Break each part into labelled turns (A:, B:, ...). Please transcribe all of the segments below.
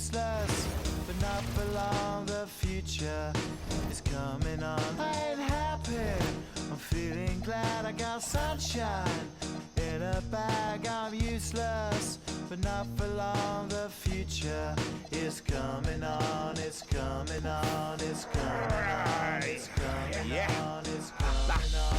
A: useless, but not for long. The future is coming on. I ain't happy, I'm feeling glad. I got sunshine in a bag. I'm useless, but not for long. The future is coming on. It's coming on. It's coming on. It's coming on. It's coming on.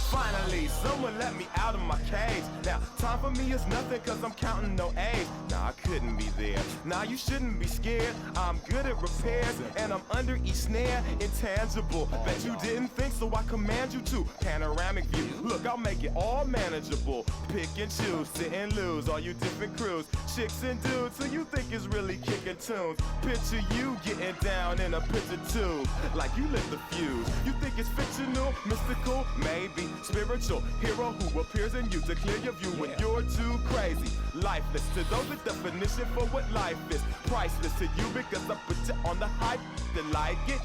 B: Finally, someone let me out of my cage. Now, time for me is nothing cause I'm counting no A's. Nah, I couldn't be there. Nah, you shouldn't be scared. I'm good at repairs and I'm under each snare. Intangible, bet you didn't think, so I command you to. Panoramic view, look, I'll make it all manageable. Pick and choose, sit and lose, all you different crews. Chicks and dudes who you think is really kicking tunes. Picture you getting down in a picture tube, like you lit the fuse. You think it's fictional, mystical, maybe. Spiritual hero who appears in you to clear your view when you're too crazy. Lifeless to those, the definition for what life is. Priceless to you because I put you on the hype. They like it.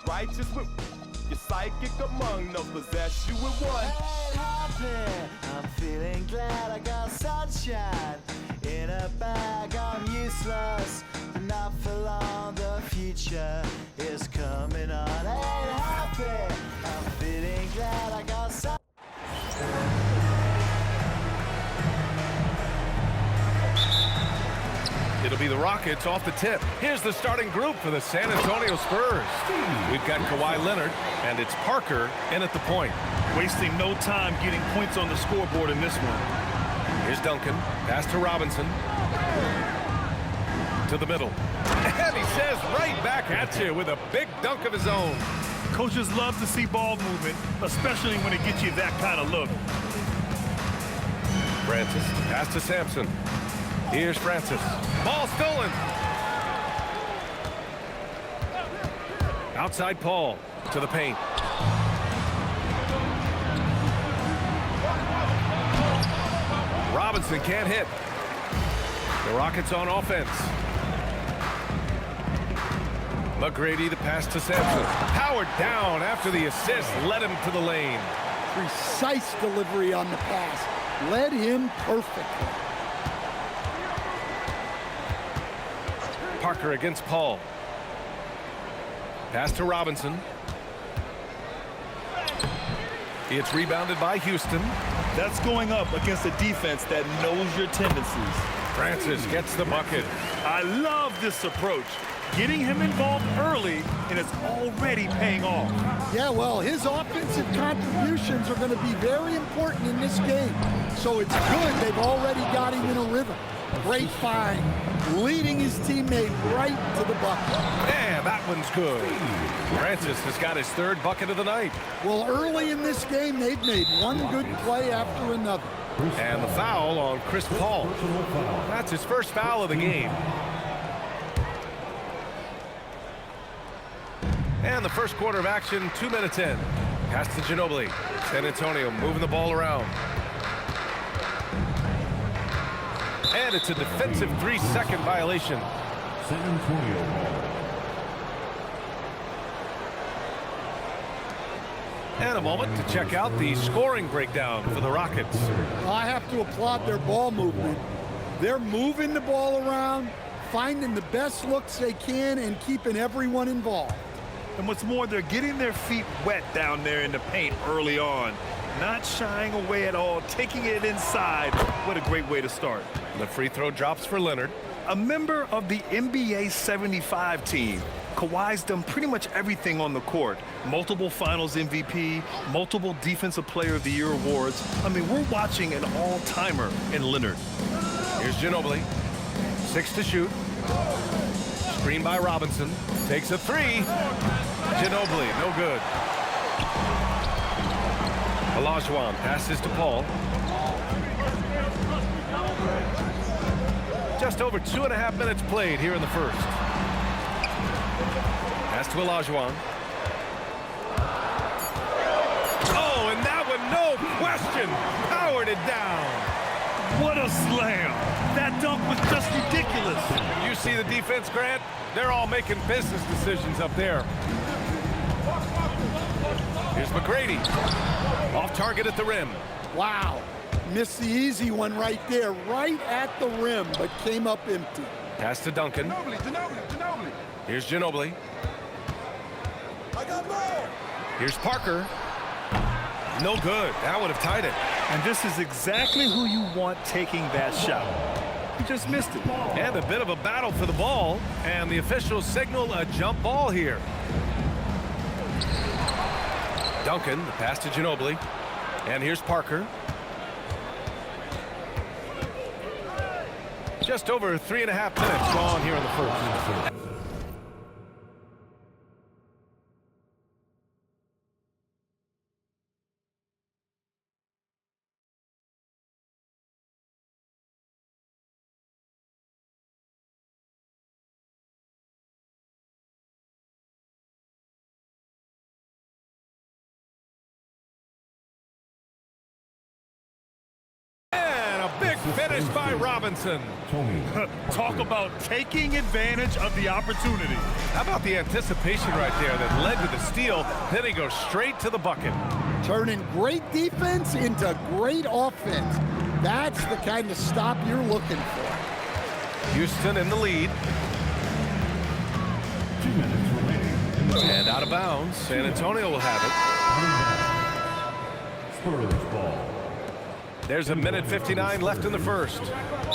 B: Righteous with your psychic among those possess you with one.
A: I ain't happy, I'm feeling glad. I got sunshine in a bag. I'm useless, but not for long. The future is coming on. I ain't happy, I'm feeling glad. I got sunshine.
C: It'll be the Rockets off the tip. Here's the starting group for the San Antonio Spurs. We've got Kawhi Leonard, and it's Parker in at the point.
D: Wasting no time getting points on the scoreboard in this one.
C: Here's Duncan. Pass to Robinson. To the middle. And he says right back at you with a big dunk of his own.
D: Coaches love to see ball movement, especially when it gets you that kind of look.
C: Francis. Pass to Samson. Here's Francis. Ball stolen. Outside Paul to the paint. Robinson can't hit. The Rockets on offense. McGrady, the pass to Samson. Powered down after the assist led him to the lane.
E: Precise delivery on the pass. Led him perfectly.
C: Parker against Paul. Pass to Robinson. It's rebounded by Houston.
D: That's going up against a defense that knows your tendencies.
C: Francis gets the bucket.
D: I love this approach. Getting him involved early, and it's already paying off.
E: Yeah, well, his offensive contributions are going to be very important in this game. So it's good they've already got him in a rhythm. Great find, leading his teammate right to the bucket.
C: Yeah, that one's good. Francis has got his third bucket of the night.
E: Well, early in this game, they've made one good play after another.
C: And the foul on Chris Paul. That's his first foul of the game. And the first quarter of action, 2 minutes in. Pass to Ginobili. San Antonio moving the ball around. And it's a defensive 3-second violation.
F: San Antonio.
C: And a moment to check out the scoring breakdown for the Rockets.
E: I have to applaud their ball movement. They're moving the ball around, finding the best looks they can, and keeping everyone involved.
D: And what's more, they're getting their feet wet down there in the paint early on. Not shying away at all, taking it inside. What a great way to start.
C: The free throw drops for Leonard.
D: A member of the NBA 75 team, Kawhi's done pretty much everything on the court. Multiple Finals MVP, multiple Defensive Player of the Year awards. I mean, we're watching an all-timer in Leonard.
C: Here's Ginobili. 6 to shoot. Screen by Robinson. Takes a three. Ginobili, no good. Olajuwon passes to Paul. Just over 2.5 minutes played here in the first. Pass to Olajuwon. Oh, and that one, no question, powered it down.
D: What a slam. That dunk was just ridiculous.
C: You see the defense, Grant? They're all making business decisions up there. Here's McGrady. Off target at the rim.
E: Wow. Missed the easy one right there, right at the rim, but came up empty.
C: Pass to Duncan. Here's Ginobili. Here's Parker. No good. That would have tied it.
D: And this is exactly who you want taking that shot. He just missed it.
C: And a bit of a battle for the ball. And the officials signal a jump ball here. Duncan, the pass to Ginobili. And here's Parker. Just over 3.5 minutes gone here in the first. Finish by Robinson.
D: Talk about taking advantage of the opportunity.
C: How about the anticipation right there that led to the steal? Then he goes straight to the bucket.
E: Turning great defense into great offense. That's the kind of stop you're looking for.
C: Houston in the lead.
F: 2 minutes remaining.
C: And out of bounds. San Antonio will have it.
F: Spurs ball.
C: There's 1:59 left in the first.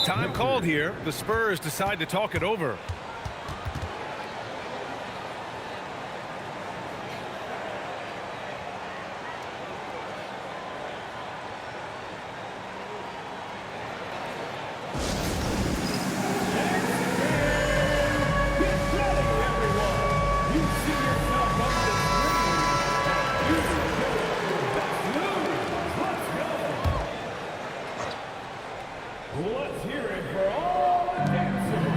C: Time called here. The Spurs decide to talk it over.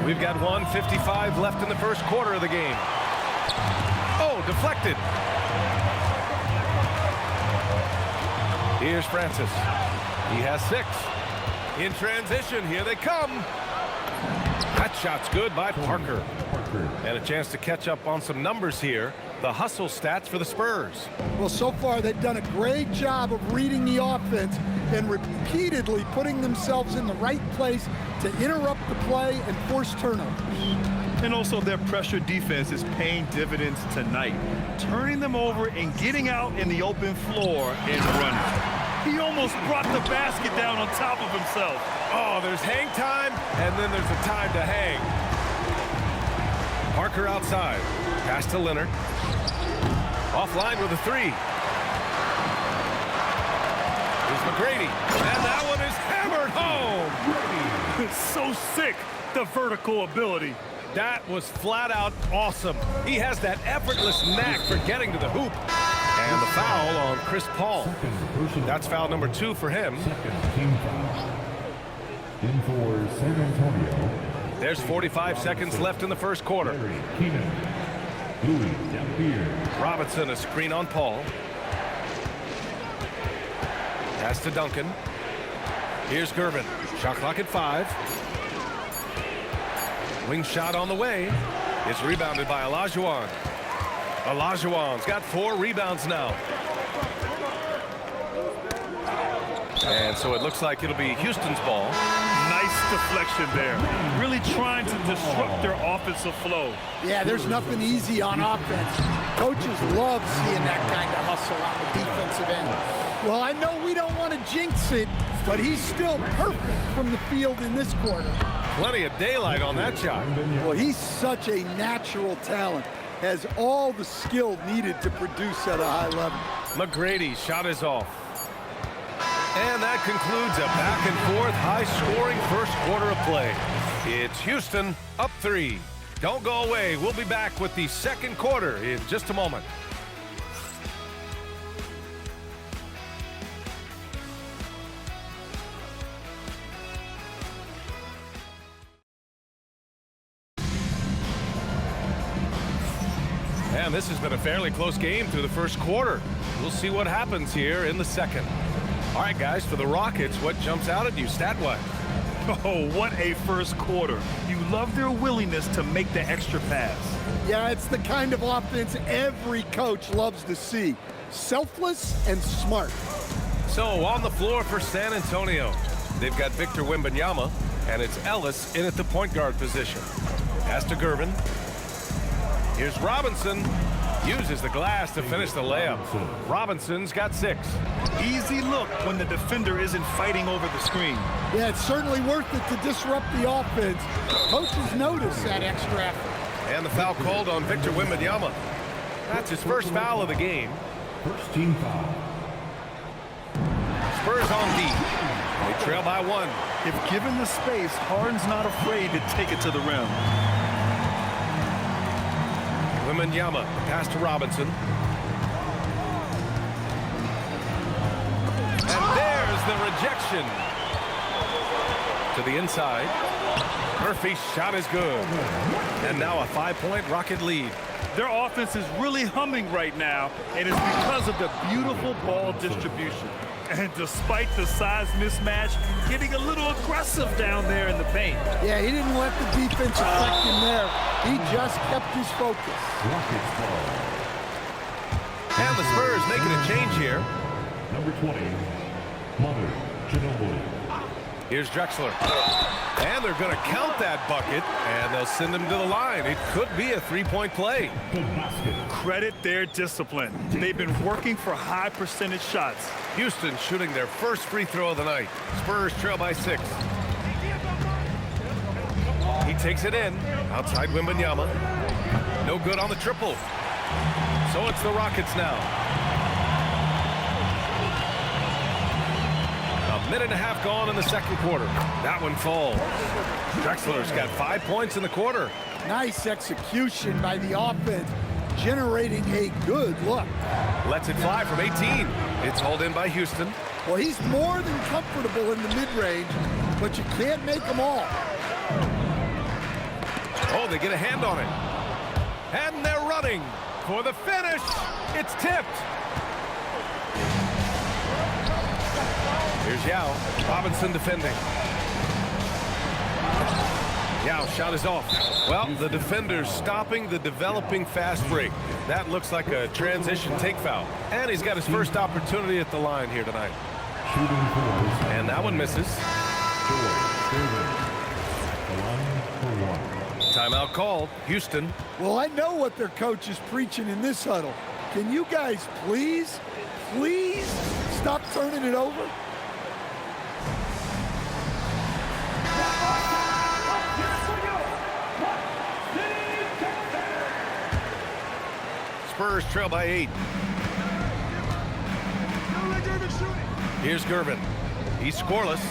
C: We've got 1:55 left in the first quarter of the game. Oh, deflected. Here's Francis. He has 6. In transition, here they come. That shot's good by Parker. And a chance to catch up on some numbers here. The hustle stats for the Spurs.
E: Well, so far they've done a great job of reading the offense and repeatedly putting themselves in the right place to interrupt the play and force turnovers.
D: And also their pressure defense is paying dividends tonight, turning them over and getting out in the open floor and running. He almost brought the basket down on top of himself.
C: Oh, there's hang time, and then there's a time to hang. Parker outside. Pass to Leonard. Offline with a 3. Here's McGrady. And that one is hammered home.
D: It's so sick, the vertical ability.
C: That was flat out awesome. He has that effortless knack for getting to the hoop. And the foul on Chris Paul. That's foul number 2 for him.
F: Second team foul. In for San Antonio.
C: There's 45 seconds left in the first quarter.
F: Keenan. Louis Dampier.
C: Robinson, a screen on Paul. Pass to Duncan. Here's Gervin. Shot clock at 5. Wing shot on the way. It's rebounded by Olajuwon. Olajuwon's got 4 rebounds now. And so it looks like it'll be Houston's ball.
D: Nice deflection there. Really trying to disrupt their offensive flow.
E: Yeah, there's nothing easy on offense. Coaches love seeing that kind of hustle on the defensive end. Well, I know we don't want to jinx it, but he's still perfect from the field in this quarter.
C: Plenty of daylight on that shot.
E: Well, he's such a natural talent. Has all the skill needed to produce at a high level.
C: McGrady's shot is off. And that concludes a back-and-forth, high-scoring first quarter of play. It's Houston up 3. Don't go away. We'll be back with the second quarter in just a moment. And this has been a fairly close game through the first quarter. We'll see what happens here in the second. All right, guys, for the Rockets, what jumps out at you stat-wise?
D: Oh, what a first quarter. You love their willingness to make the extra pass.
E: Yeah, it's the kind of offense every coach loves to see. Selfless and smart.
C: So, on the floor for San Antonio, they've got Victor Wembanyama. And it's Ellis in at the point guard position. Pass to Gervin. Here's Robinson. Uses the glass to finish the layup. Robinson's got 6.
D: Easy look when the defender isn't fighting over the screen.
E: Yeah, it's certainly worth it to disrupt the offense. Coaches notice that extra effort.
C: And the foul called on Victor Wembanyama. That's his first foul of the game.
F: First team foul.
C: Spurs on D. They trail by 1.
D: If given the space, Harden's not afraid to take it to the rim.
C: Wembanyama, pass to Robinson. And there's the rejection. To the inside. Murphy's shot is good. And now a 5-point Rocket lead.
D: Their offense is really humming right now, and it's because of the beautiful ball distribution. And despite the size mismatch, getting a little aggressive down there in the paint.
E: Yeah, he didn't let the defense affect him there. He just kept his focus.
F: Rockets ball.
C: And the Spurs making a change here.
F: Number 20, Leonard, Ginobili.
C: Here's Drexler. And they're going to count that bucket, and they'll send him to the line. It could be a 3-point play.
F: The basket.
D: Credit their discipline. They've been working for high percentage shots.
C: Houston shooting their first free throw of the night. Spurs trail by 6. He takes it in. Outside Wembanyama. No good on the triple. So it's the Rockets now. A minute and a half gone in the second quarter. That one falls. Drexler's got 5 points in the quarter.
E: Nice execution by the offense, generating a good look.
C: Lets it fly from 18. It's hauled in by Houston.
E: Well, he's more than comfortable in the mid-range, but you can't make them all.
C: Oh, they get a hand on it. And they're running for the finish. It's tipped. Here's Yao. Robinson defending. Yao shot is off. Well, the defender's stopping the developing fast break. That looks like a transition take foul. And he's got his first opportunity at the line here tonight.
F: Shooting fours.
C: And that one misses. Timeout called. Houston.
E: Well, I know what their coach is preaching in this huddle. Can you guys please stop turning it over?
C: Spurs trail by 8. Here's Gervin. He's scoreless.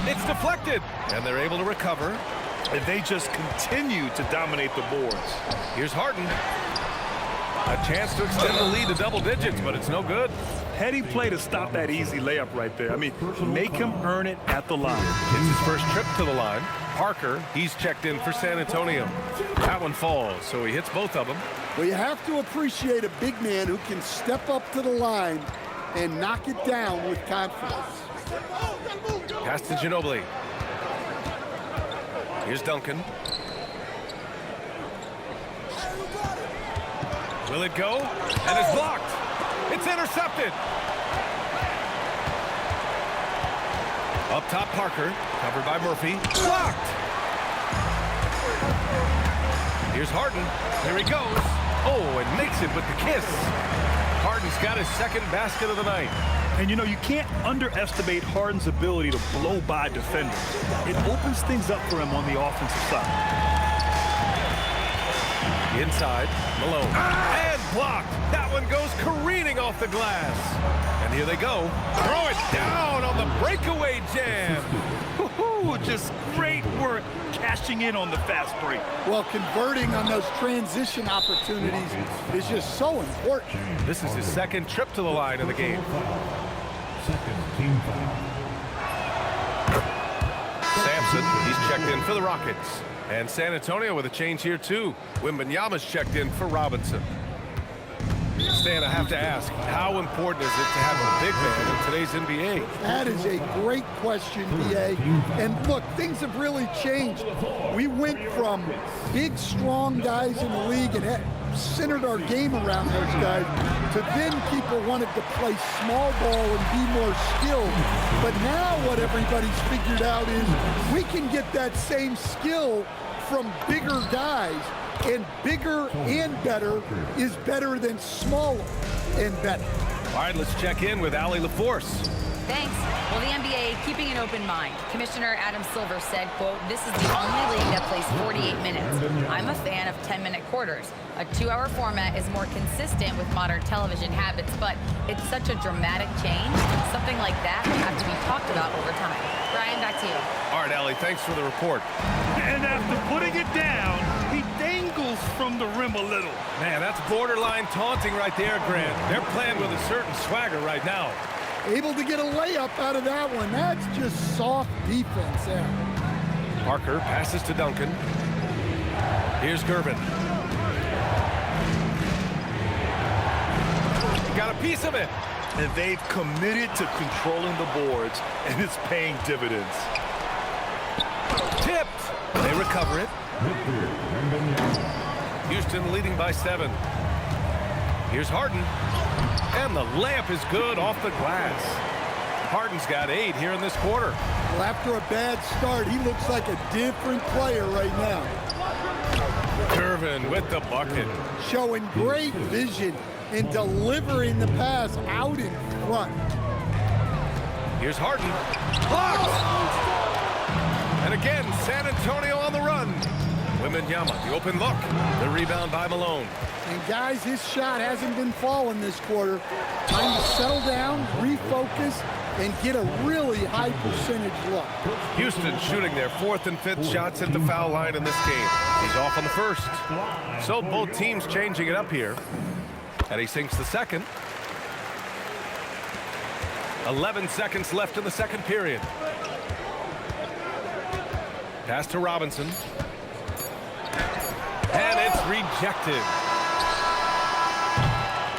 C: It's deflected, and they're able to recover.
D: And they just continue to dominate the boards.
C: Here's Harden. A chance to extend the lead to double digits, but it's no good.
D: Heady play to stop that easy layup right there. I mean, make him earn it at the line.
C: It's his first trip to the line. Parker, he's checked in for San Antonio. That one falls, so he hits both of them.
E: Well, you have to appreciate a big man who can step up to the line and knock it down with confidence.
C: Pass to Ginobili. Here's Duncan. Will it go? And it's blocked. It's intercepted. Up top, Parker, covered by Murphy. Blocked. Here's Harden. Here he goes. Oh, and makes it with the kiss. Harden's got his second basket of the night.
D: And you know, you can't underestimate Harden's ability to blow by defenders. It opens things up for him on the offensive side.
C: Inside, Malone. And blocked. That one goes careening off the glass. And here they go. Throw it down on the breakaway jam.
D: Just great work cashing in on the fast break.
E: Well, converting on those transition opportunities is just so important.
C: This is his second trip to the line of the game.
F: Second team foul.
C: Samson, he's checked in for the Rockets. And San Antonio with a change here, too. Wembanyama's checked in for Robinson. Stan, I have to ask, how important is it to have a big man in today's NBA?
E: That is a great question, B.A. And look, things have really changed. We went from big, strong guys in the league, and centered our game around those guys to then people wanted to play small ball and be more skilled. But now what everybody's figured out is we can get that same skill from bigger guys, and bigger and better is better than smaller and better.
C: All right, let's check in with Allie LaForce.
G: Thanks. Well, the NBA keeping an open mind. Commissioner Adam Silver said, quote, "This is the only league that plays 48 minutes. I'm a fan of 10-minute quarters. A 2-hour format is more consistent with modern television habits, but it's such a dramatic change. Something like that will have to be talked about over time." Brian, back to you.
C: All right, Allie, thanks for the report.
D: And after putting it down, he dangles from the rim a little.
C: Man, that's borderline taunting right there, Grant. They're playing with a certain swagger right now.
E: Able to get a layup out of that one. That's just soft defense there.
C: Parker passes to Duncan. Here's Gervin. He got a piece of it.
D: And they've committed to controlling the boards, and it's paying dividends.
C: Tipped. They recover it. Houston leading by 7. Here's Harden. And the layup is good off the glass. Harden's got 8 here in this quarter.
E: Well, after a bad start, he looks like a different player right now.
C: Gervin with the bucket.
E: Showing great vision and delivering the pass out in front.
C: Here's Harden. Blocked! And again, San Antonio on the run. Wembanyama, the open look. The rebound by Malone.
E: And guys, his shot hasn't been falling this quarter. Time to settle down, refocus, and get a really high percentage look.
C: Houston shooting their 4th and 5th shots at the foul line in this game. He's off on the first. So both teams changing it up here. And he sinks the second. 11 seconds left in the second period. Pass to Robinson. And it's rejected.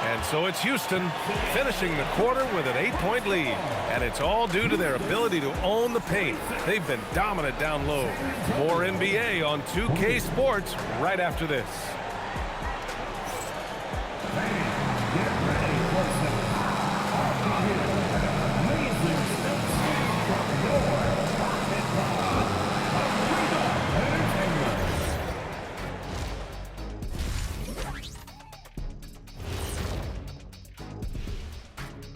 C: And so it's Houston finishing the quarter with an 8-point lead. And it's all due to their ability to own the paint. They've been dominant down low. More NBA on 2K Sports right after this.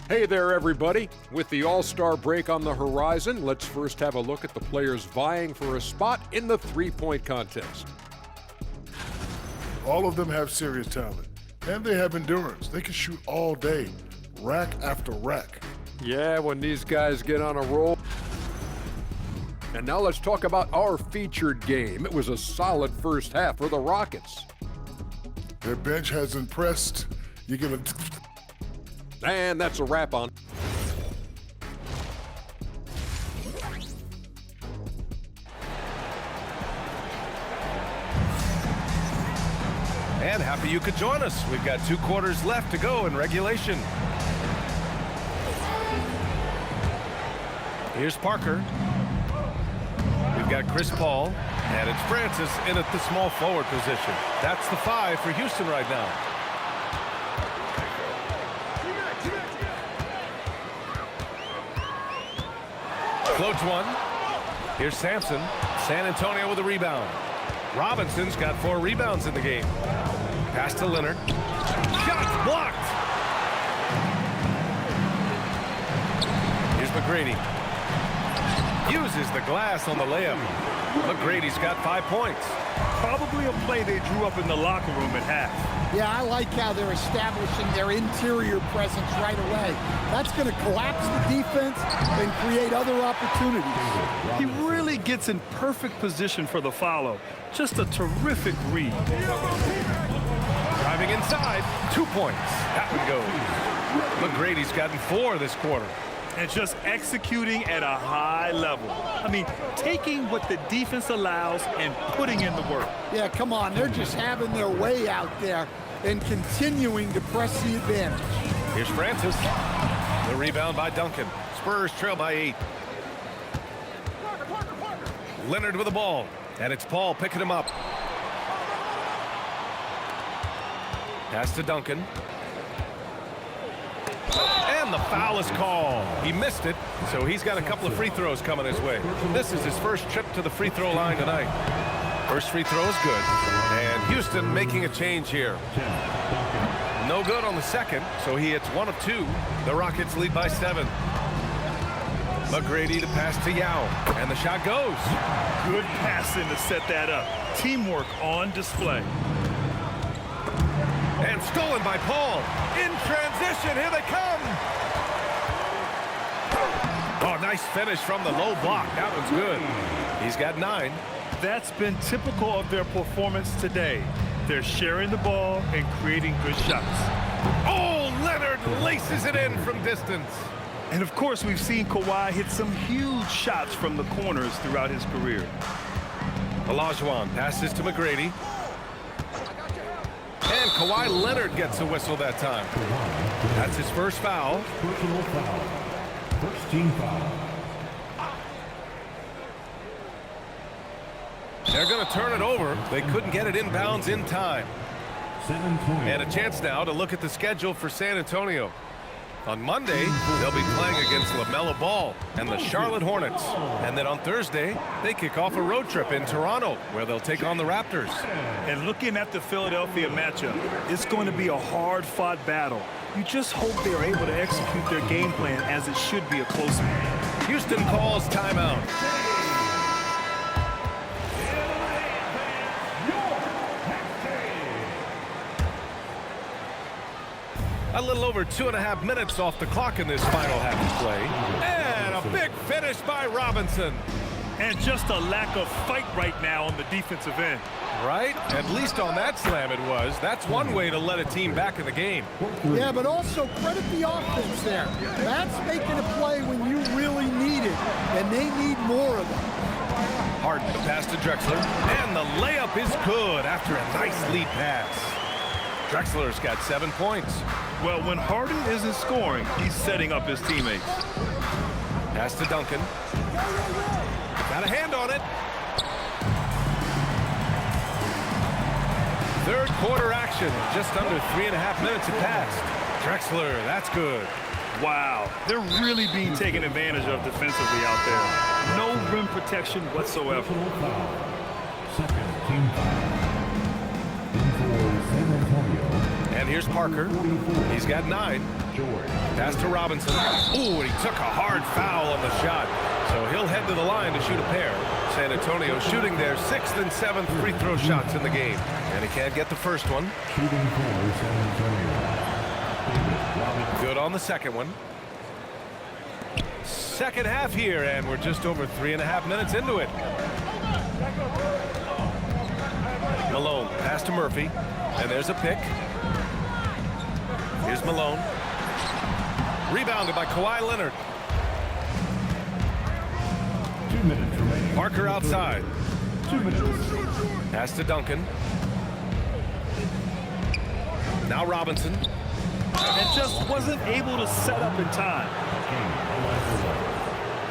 H: Hey there, everybody. With the All-Star break on the horizon, let's first have a look at the players vying for a spot in the three-point contest.
I: All of them have serious talent, and they have endurance. They can shoot all day, rack after rack.
H: Yeah, when these guys get on a roll. And now let's talk about our featured game. It was a solid first half for the Rockets.
I: Their bench has impressed. You give it.
H: And that's a wrap on.
C: And happy you could join us. We've got 2 quarters left to go in regulation. Here's Parker. We've got Chris Paul. And it's Francis in at the small forward position. That's the 5 for Houston right now. Floats one. Here's Samson. San Antonio with a rebound. Robinson's got 4 rebounds in the game. Pass to Leonard. Shot blocked. Here's McGrady. Uses the glass on the layup. McGrady's got 5 points.
D: Probably a play they drew up in the locker room at half.
E: Yeah, I like how they're establishing their interior presence right away. That's going to collapse the defense and create other opportunities.
D: He really gets in perfect position for the follow. Just a terrific read.
C: Driving inside, 2 points. That one goes. McGrady's gotten 4 this quarter.
D: And just executing at a high level. I mean, taking what the defense allows and putting in the work.
E: Yeah, come on. They're just having their way out there and continuing to press the advantage.
C: Here's Francis. The rebound by Duncan. Spurs trail by 8. Leonard with the ball. And it's Paul picking him up. Pass to Duncan. And the foul is called. He missed it, so he's got a couple of free throws coming his way. This is his first trip to the free throw line tonight. First free throw is good. And Houston making a change here. No good on the second, so he hits 1 of 2. The Rockets lead by 7. McGrady to pass to Yao, and the shot goes.
D: Good passing to set that up. Teamwork on display.
C: And stolen by Paul. In transition, here they come. Oh, nice finish from the low block. That one's good. He's got 9.
D: That's been typical of their performance today. They're sharing the ball and creating good shots.
C: Oh, Leonard laces it in from distance.
D: And of course, we've seen Kawhi hit some huge shots from the corners throughout his career.
C: Olajuwon passes to McGrady. And Kawhi Leonard gets a whistle that time. That's his first foul.
F: Personal foul. First team foul.
C: They're going to turn it over. They couldn't get it inbounds in time.
F: San Antonio.
C: And a chance now to look at the schedule for San Antonio. On Monday, they'll be playing against LaMelo Ball and the Charlotte Hornets. And then on Thursday, they kick off a road trip in Toronto, where they'll take on the Raptors.
D: And looking at the Philadelphia matchup, it's going to be a hard-fought battle. You just hope they are able to execute their game plan, as it should be a close one.
C: Houston calls timeout. A little over 2.5 minutes off the clock in this final half of play. And a big finish by Robinson.
D: And just a lack of fight right now on the defensive end.
C: Right? At least on that slam it was. That's one way to let a team back in the game.
E: Yeah, but also credit the offense there. That's making a play when you really need it, and they need more of it.
C: Harden to pass to Drexler. And the layup is good after a nice lead pass. Drexler's got 7 points.
D: Well, when Harden isn't scoring, he's setting up his teammates.
C: Pass to Duncan. Got a hand on it. Third quarter action. Just under 3.5 minutes have passed. Drexler, that's good.
D: Wow, they're really being taken advantage of defensively out there. No rim protection whatsoever.
F: Personal foul. Second team foul. In for San Antonio.
C: And here's Parker. He's got 9.
F: Georg.
C: Pass to Robinson. Ooh, and he took a hard foul on the shot. So he'll head to the line to shoot a pair. San Antonio shooting their 6th and 7th free throw shots in the game. And he can't get the first one.
F: Shooting for San Antonio.
C: Good on the second one. Second half here, and we're just over 3.5 minutes into it. Malone, pass to Murphy. And there's a pick. Here's Malone. Rebounded by Kawhi Leonard.
F: 2 minutes remaining.
C: Parker outside.
F: 2 minutes.
C: Pass to Duncan. Now Robinson.
D: And just wasn't able to set up in time.
F: Hakeem.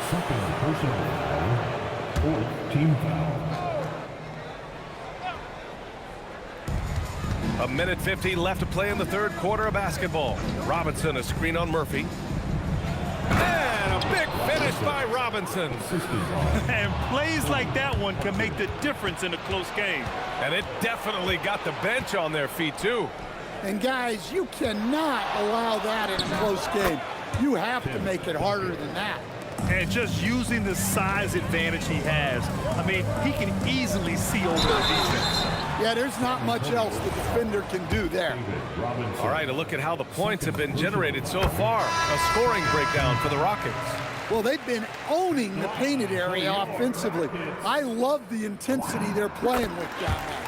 F: Second personal foul. Fourth team foul.
C: A minute 50 left to play in the third quarter of basketball. Robinson, a screen on Murphy. And a big finish by Robinson.
D: And plays like that one can make the difference in a close game.
C: And it definitely got the bench on their feet, too.
E: And guys, you cannot allow that in a close game. You have to make it harder than that.
D: And just using the size advantage he has, I mean, he can easily see over the defense.
E: Yeah, there's not much else the defender can do there.
C: All right, a look at how the points have been generated so far. A scoring breakdown for the Rockets.
E: Well, they've been owning the painted area offensively. I love the intensity they're playing with down there.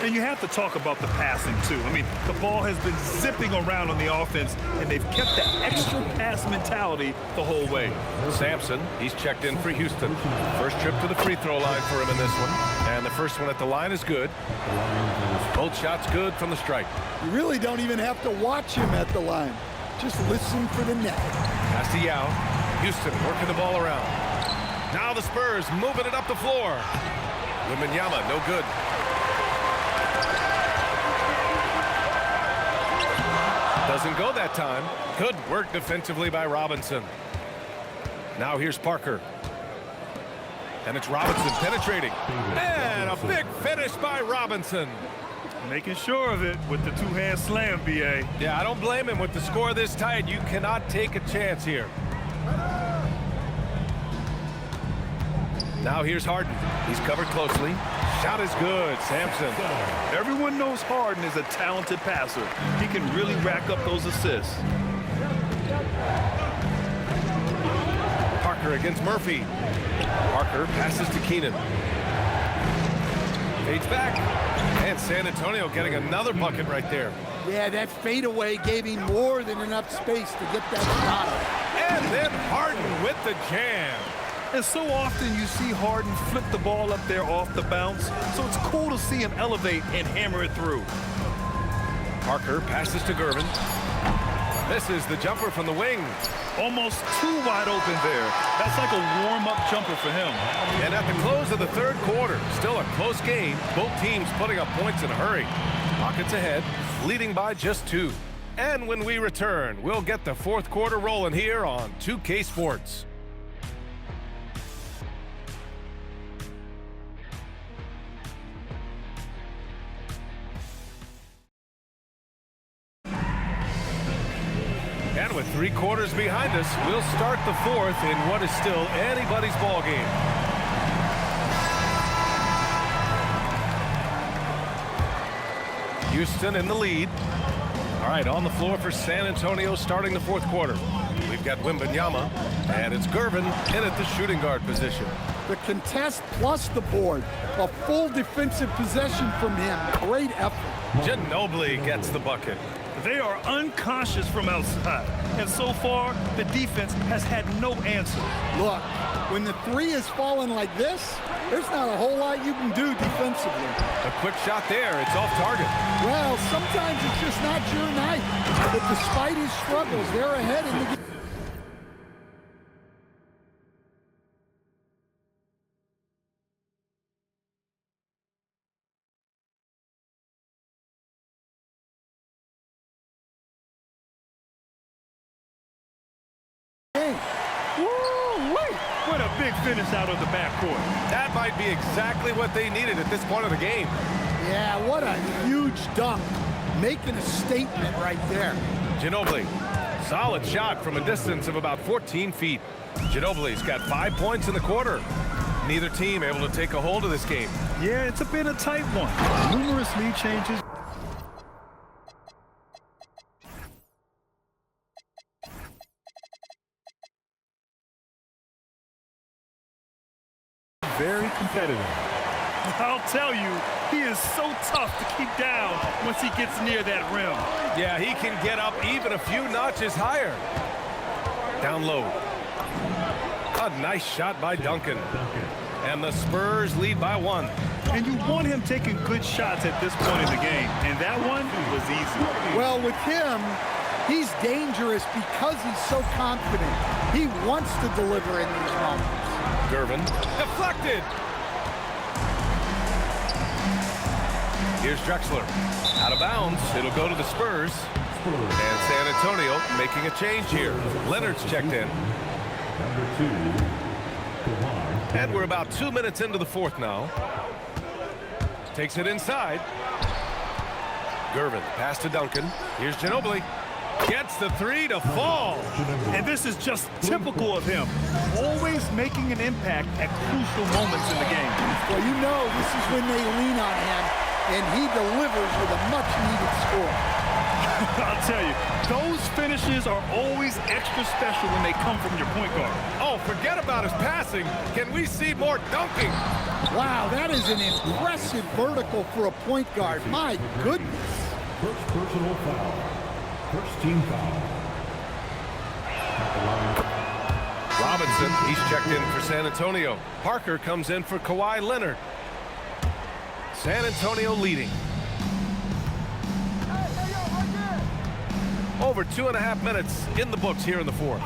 D: And you have to talk about the passing, too. I mean, the ball has been zipping around on the offense, and they've kept that extra pass mentality the whole way.
C: Samson, he's checked in for Houston. First trip to the free throw line for him in this one. And the first one at the line is good. Both shots good from the stripe.
E: You really don't even have to watch him at the line. Just listen for the net.
C: Pass to Yao. Houston working the ball around. Now the Spurs moving it up the floor. Wembanyama, no good. Doesn't go that time. Good work defensively by Robinson. Now here's Parker. And it's Robinson penetrating. And a big finish by Robinson.
D: Making sure of it with the two-hand slam, B.A.
C: Yeah, I don't blame him. With the score this tight, you cannot take a chance here. Now here's Harden. He's covered closely. Shot is good. Samson.
D: Everyone knows Harden is a talented passer. He can really rack up those assists.
C: Parker against Murphy. Parker passes to Keenan. Fades back. And San Antonio getting another bucket right there.
E: Yeah, that fadeaway gave him more than enough space to get that shot up.
C: And then Harden with the jam.
D: And so often you see Harden flip the ball up there off the bounce, so it's cool to see him elevate and hammer it through.
C: Parker passes to Gervin. This is the jumper from the wing.
D: Almost too wide open there. That's like a warm-up jumper for him.
C: And at the close of the third quarter, still a close game. Both teams putting up points in a hurry. Rockets ahead, leading by just 2. And when we return, we'll get the fourth quarter rolling here on 2K Sports. And with 3 quarters behind us, we'll start the fourth in what is still anybody's ball game. Houston in the lead. All right, on the floor for San Antonio starting the fourth quarter. We've got Wembanyama, and it's Gervin in at the shooting guard position.
E: The contest plus the board. A full defensive possession from him. Great effort.
C: Ginobili gets the bucket.
D: They are unconscious from outside, and so far, the defense has had no answer.
E: Look, when the three is falling like this, there's not a whole lot you can do defensively.
C: A quick shot there. It's off target.
E: Well, sometimes it's just not your night. But despite his struggles, they're ahead in the game.
D: What a big finish out of the backcourt.
C: That might be exactly what they needed at this point of the game.
E: Yeah, what a huge dunk. Making a statement right there.
C: Ginobili, solid shot from a distance of about 14 feet. Ginobili's got 5 points in the quarter. Neither team able to take a hold of this game.
D: Yeah, it's been a tight one. Numerous lead changes. Very competitive. I'll tell you, he is so tough to keep down once he gets near that rim.
C: Yeah, he can get up even a few notches higher. Down low. A nice shot by Duncan. And the Spurs lead by 1.
D: And you want him taking good shots at this point in the game. And that one was easy.
E: Well, with him, he's dangerous because he's so confident. He wants to deliver in these moments.
C: Gervin deflected. Here's Drexler. Out of bounds. It'll go to the Spurs. And San Antonio making a change here. Leonard's checked in.
F: Number 2, Kawhi.
C: And we're about 2 minutes into the fourth now. Takes it inside. Gervin, pass to Duncan. Here's Ginobili. Gets the 3 to fall.
D: And this is just typical of him. Always making an impact at crucial moments in the game.
E: Well, you know this is when they lean on him, and he delivers with a much-needed score.
D: I'll tell you, those finishes are always extra special when they come from your point guard.
C: Oh, forget about his passing. Can we see more dunking?
E: Wow, that is an impressive vertical for a point guard. My goodness.
F: First personal foul. First team foul.
C: Robinson, he's checked in for San Antonio. Parker comes in for Kawhi Leonard. San Antonio leading. Over 2.5 minutes in the books here in the fourth.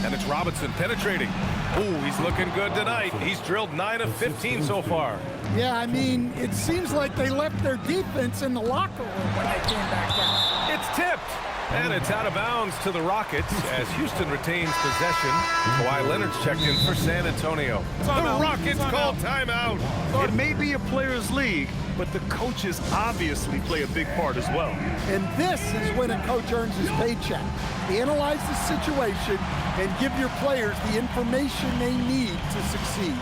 C: And it's Robinson penetrating. Ooh, he's looking good tonight. He's drilled 9 of 15 so far.
E: Yeah, I mean, it seems like they left their defense in the locker room when they came back out.
C: It's tipped. And it's out of bounds to the Rockets as Houston retains possession. Kawhi Leonard's checked in for San Antonio. The Rockets call timeout.
D: It may be a players' league, but the coaches obviously play a big part as well.
E: And this is when a coach earns his paycheck. Analyze the situation and give your players the information they need to succeed.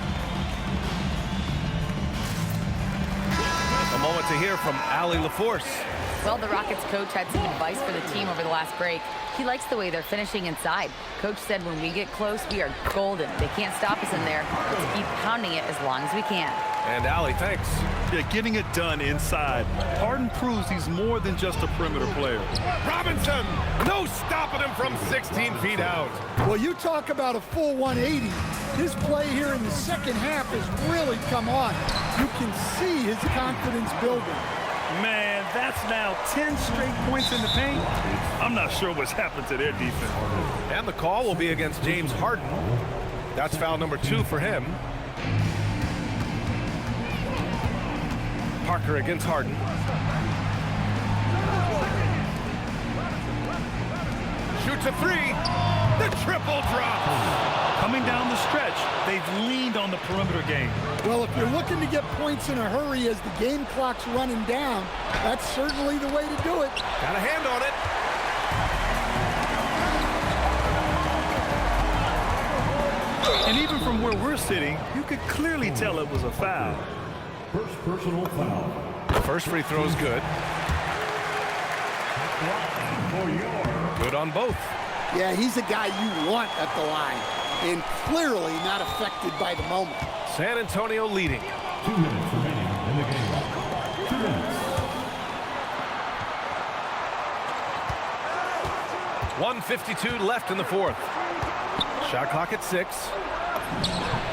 C: A moment to hear from Allie LaForce.
G: Well, the Rockets coach had some advice for the team over the last break. He likes the way they're finishing inside. Coach said when we get close, we are golden. They can't stop us in there. Let's keep pounding it as long as we can.
C: And Allie, thanks.
D: Yeah, getting it done inside. Harden proves he's more than just a perimeter player.
C: Robinson, no stopping him from 16 feet out.
E: Well, you talk about a full 180. His play here in the second half has really come on. You can see his confidence building.
D: Man, that's now 10 straight points in the paint. I'm not sure what's happened to their defense.
C: And the call will be against James Harden. That's foul number 2 for him. Parker against Harden. Shoots a 3. The triple drop.
D: Coming down the stretch, they've leaned on the perimeter game.
E: Well, if you're looking to get points in a hurry as the game clock's running down, that's certainly the way to do it.
C: Got a hand on it.
D: And even from where we're sitting, you could clearly tell it was a foul.
F: First personal foul.
C: First free throw is good. Good on both.
E: Yeah, he's a guy you want at the line, and clearly not affected by the moment.
C: San Antonio leading.
F: 2 minutes remaining in the game. 2 minutes.
C: 1:52 left in the fourth. Shot clock at 6.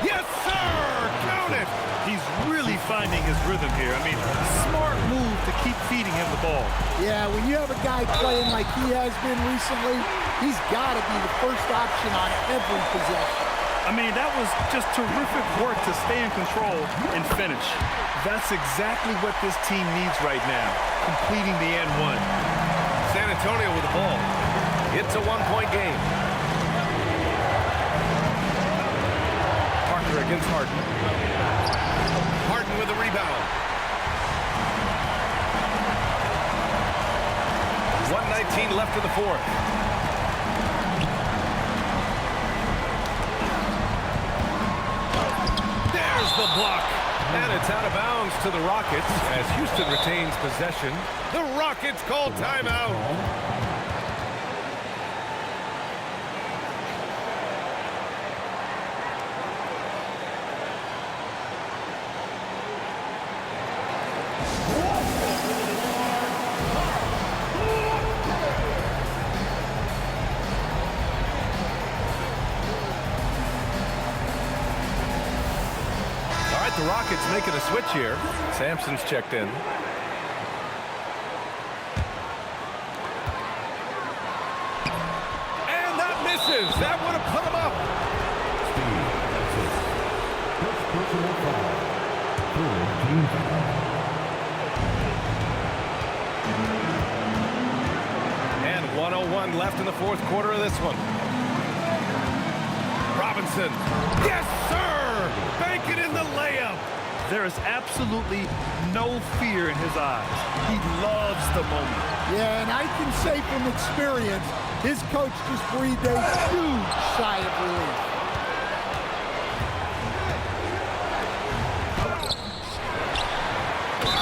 C: Yes, sir! Count it!
D: He's really finding his rhythm here. I mean, smart move to keep feeding him the ball.
E: Yeah, when you have a guy playing like he has been recently, he's got to be the first option on every possession.
D: I mean, that was just terrific work to stay in control and finish. That's exactly what this team needs right now, completing the and one.
C: San Antonio with the ball. It's a 1-point game. Parker against Harden. Harden with a rebound. 1:19 left in the fourth. There's the block. And it's out of bounds to the Rockets as Houston retains possession. The Rockets call timeout. The Rockets making a switch here. Samson's checked in. And that misses. That would have put him up.
F: First personal foul. Team foul.
C: And 1:01 left in the fourth quarter of this one. Robinson. Yes, sir! Bank it in the layup.
D: There is absolutely no fear in his eyes. He loves the moment.
E: Yeah, and I can say from experience, his coach just breathed a huge sigh of relief.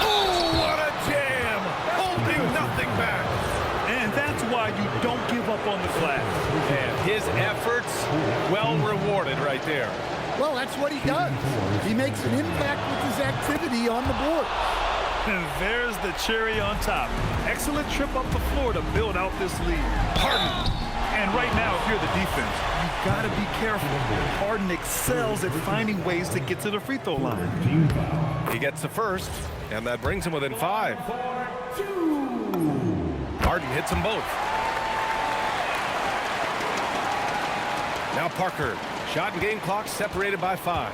C: Oh, what a jam! Holding nothing back.
D: And that's why you don't give up on the glass.
C: And his efforts well rewarded right there.
E: Well, that's what he does. He makes an impact with his activity on the board.
D: And there's the cherry on top. Excellent trip up the floor to build out this lead.
C: Harden.
D: And right now, if you're the defense, you've got to be careful. Harden excels at finding ways to get to the free throw line.
F: Team foul.
C: He gets the first, and that brings him within 5. Harden hits them both. Now Parker. Shot and game clock separated by 5.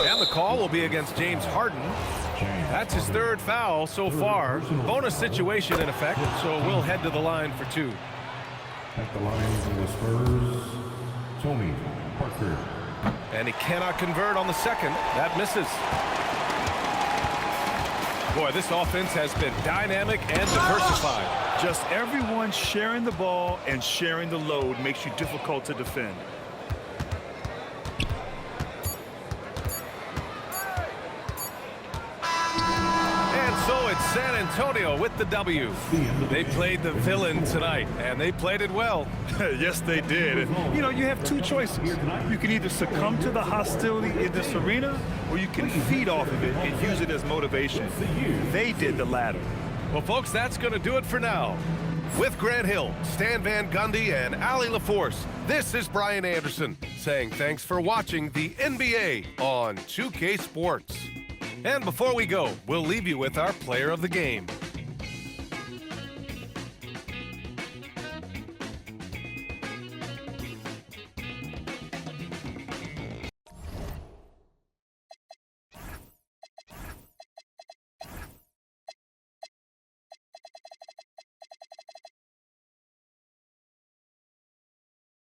C: And the call will be against James Harden. That's his third foul so far. Bonus situation in effect, so we'll head to the line for 2.
F: At the line for the Spurs, Tony Parker.
C: And he cannot convert on the second. That misses. Boy, this offense has been dynamic and diversified.
D: Just everyone sharing the ball and sharing the load makes you difficult to defend.
C: So it's San Antonio with the W. They played the villain tonight, and they played it well.
D: Yes, they did. And, you know, you have 2 choices. You can either succumb to the hostility in this arena, or you can feed off of it and use it as motivation. They did the latter.
C: Well, folks, that's going to do it for now. With Grant Hill, Stan Van Gundy, and Allie LaForce, this is Brian Anderson saying thanks for watching the NBA on 2K Sports. And before we go, we'll leave you with our player of the game.